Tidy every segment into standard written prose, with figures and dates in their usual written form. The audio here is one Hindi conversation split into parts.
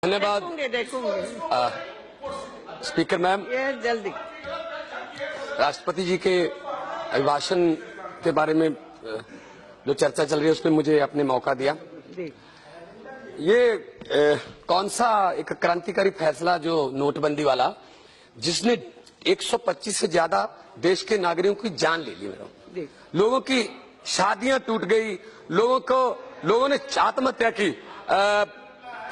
धन्यवाद स्पीकर मैम। ये जल्दी राष्ट्रपति जी के अभिभाषण के बारे में जो चर्चा चल रही है उसमें मुझे आपने मौका दिया। ये कौन सा एक क्रांतिकारी फैसला जो नोटबंदी वाला, जिसने 125 से ज्यादा देश के नागरिकों की जान ले ली, मेरा लोगों की शादियां टूट गई, लोगों ने आत्महत्या की।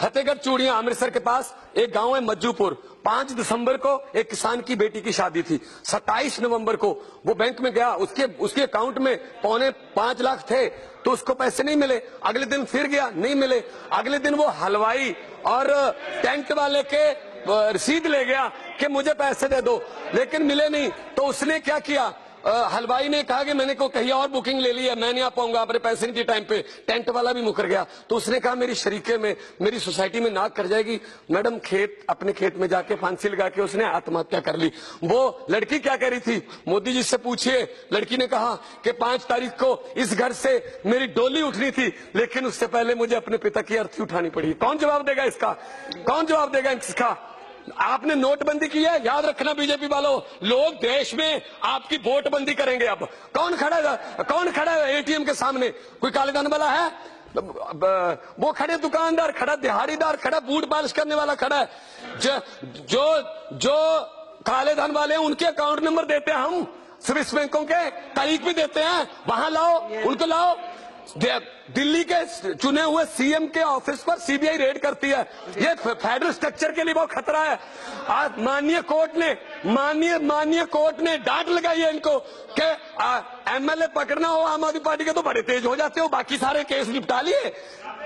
फतेहगढ़ चूड़ियां अमृतसर के पास एक गांव है मज्जूपुर, 5 दिसंबर को एक किसान की बेटी की शादी थी। 27 नवंबर को वो बैंक में गया, उसके अकाउंट में 4.25 लाख थे तो उसको पैसे नहीं मिले। अगले दिन फिर गया, नहीं मिले। अगले दिन वो हलवाई और टेंट वाले के रसीद ले गया कि मुझे पैसे दे दो, लेकिन मिले नहीं। तो उसने क्या किया, हलवाई ने कहा कि मैंने को कहीं और बुकिंग ले ली है, मैं नहीं आ पाऊंगा, अपने पैसे नहीं दिए टाइम पे। टेंट वाला भी मुकर गया। तो उसने कहा मेरी शरीके में, मेरी सोसाइटी में नाक कर जाएगी। मैडम अपने खेत में जाके फांसी लगा के उसने आत्महत्या कर ली। वो लड़की क्या कह रही थी, मोदी जी से पूछिए। लड़की ने कहा कि 5 तारीख को इस घर से मेरी डोली उठनी थी, लेकिन उससे पहले मुझे अपने पिता की अर्थी उठानी पड़ी। कौन जवाब देगा इसका? कौन जवाब देगा इसका? आपने नोटबंदी की है, याद रखना बीजेपी वालों, लोग देश में आपकी वोटबंदी करेंगे। अब कौन खड़ा है एटीएम के सामने? कोई काले धन वाला है? वो खड़े दुकानदार, खड़ा दिहाड़ीदार, खड़ा बूट पालिश करने वाला खड़ा है। जो काले धन वाले हैं उनके अकाउंट नंबर देते हैं हम, स्विस बैंकों के तारीख भी देते हैं, वहां लाओ, उनको लाओ। दिल्ली के चुने हुए सीएम के ऑफिस पर सीबीआई रेड करती है। ये फेडरल स्ट्रक्चर के लिए बहुत खतरा है। आज माननीय कोर्ट ने डांट लगाई है इनको कि एमएलए पकड़ना हो आम आदमी पार्टी के तो बड़े तेज हो जाते हो, बाकी सारे केस निपटा लिए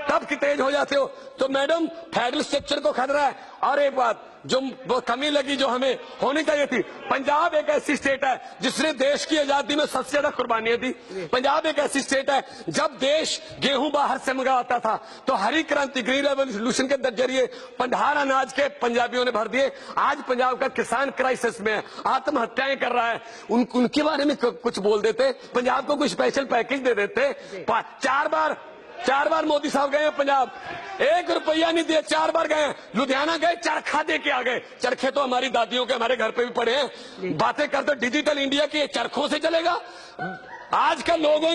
तब कि तेज हो जाते हो। तो मैडम फेडरल स्ट्रक्चर को खतरा है। और एक बात जो कमी लगी, जो हमें होनी चाहिए थी, पंजाब एक ऐसी स्टेट है जिसने देश की आजादी में सबसे ज्यादा कुर्बानियां दी। पंजाब एक ऐसी स्टेट है, जब देश गेहूं बाहर से मंगाता था तो हरी क्रांति, ग्रीन रेवोल्यूशन के जरिए पंडार अनाज के पंजाबियों ने भर दिए। आज पंजाब का किसान क्राइसिस में है, आत्महत्याएं कर रहा है। उनके बारे में कुछ बोल देते, पंजाब को कोई स्पेशल पैकेज दे देते। 4 बार मोदी साहब गए हैं पंजाब, 1 रुपया नहीं दिया, 4 बार गए। लुधियाना गए, चरखा दे के आ गए। चरखे तो हमारी दादियों के हमारे घर पे भी पड़े हैं। बातें करते डिजिटल इंडिया की, चरखों से चलेगा? आजकल लोगों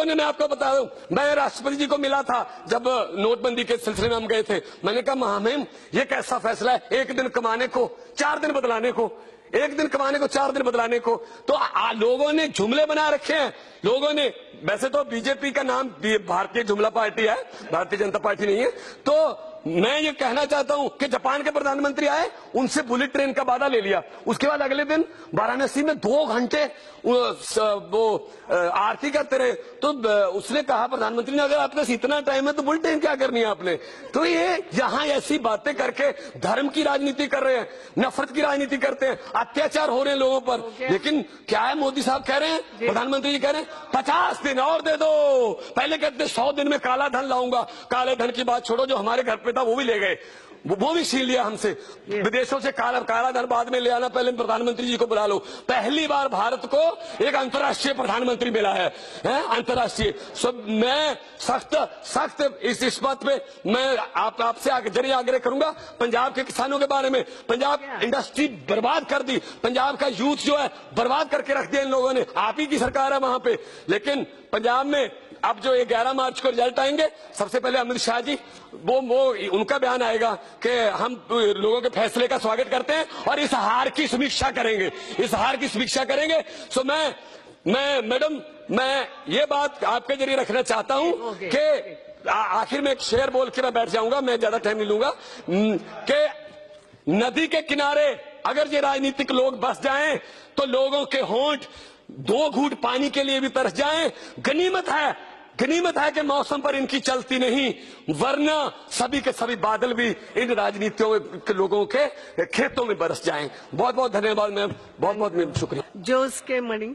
ने मैं आपको बता दूं, मैं राष्ट्रपति जी को मिला था जब नोटबंदी के सिलसिले में हम गए थे। मैंने कहा महामहिम ये कैसा फैसला है, 1 दिन कमाने को 4 दिन बदलाने को, 1 दिन कमाने को 4 दिन बदलाने को। तो लोगों ने जुमले बना रखे हैं। लोगों ने, वैसे तो बीजेपी का नाम भारतीय जुमला पार्टी है, भारतीय जनता पार्टी नहीं है। तो मैं ये कहना चाहता हूं कि जापान के प्रधानमंत्री आए, उनसे बुलेट ट्रेन का वादा ले लिया। उसके बाद अगले दिन वाराणसी में 2 घंटे वो आरती करते रहे। तो उसने कहा प्रधानमंत्री ने, अगर आपके पास इतना टाइम है तो बुलेट ट्रेन क्या करनी है आपने? तो ये यहाँ ऐसी बातें करके धर्म की राजनीति कर रहे हैं, नफरत की राजनीति करते हैं, अत्याचार हो रहे हैं लोगों पर। लेकिन क्या है, मोदी साहब कह रहे हैं, प्रधानमंत्री जी कह रहे हैं 50 दिन और दे दो। पहले कहते 100 दिन में काला धन लाऊंगा। काले धन की बात छोड़ो, जो हमारे घर पे था वो भी ले गए, वो भी छीन लिया हमसे। विदेशों से काला धन बाद में ले आना, पहले प्रधानमंत्री जी को बुला लो। पहली बार भारत को एक अंतर्राष्ट्रीय प्रधानमंत्री मिला है, अंतर्राष्ट्रीय। मैं सख्त इस बात पे मैं आपसे जरिए आग्रह करूंगा। पंजाब के किसानों के बारे में, पंजाब इंडस्ट्री बर्बाद कर दी, पंजाब का यूथ जो है बर्बाद करके रख दिया इन लोगों ने। आप ही की सरकार है वहां पे। लेकिन पंजाब में अब जो 11 मार्च को रिजल्ट आएंगे, सबसे पहले अमित शाह जी वो उनका बयान आएगा कि हम लोगों के फैसले का स्वागत करते हैं और इस हार की समीक्षा करेंगे। सो मैं मैडम, मैं ये बात आपके जरिए रखना चाहता हूं कि आखिर में एक शेर बोल के मैं बैठ जाऊंगा, मैं ज्यादा टाइम नहीं लूंगा, कि नदी के किनारे अगर ये राजनीतिक लोग बस जाएं तो लोगों के होंठ 2 घूंट पानी के लिए भी तरस जाएं। गनीमत है कि मौसम पर इनकी चलती नहीं, वरना सभी के सभी बादल भी इन राजनीतियों के लोगों के खेतों में बरस जाएं। बहुत बहुत धन्यवाद मैम, बहुत बहुत शुक्रिया। जोश के मणि।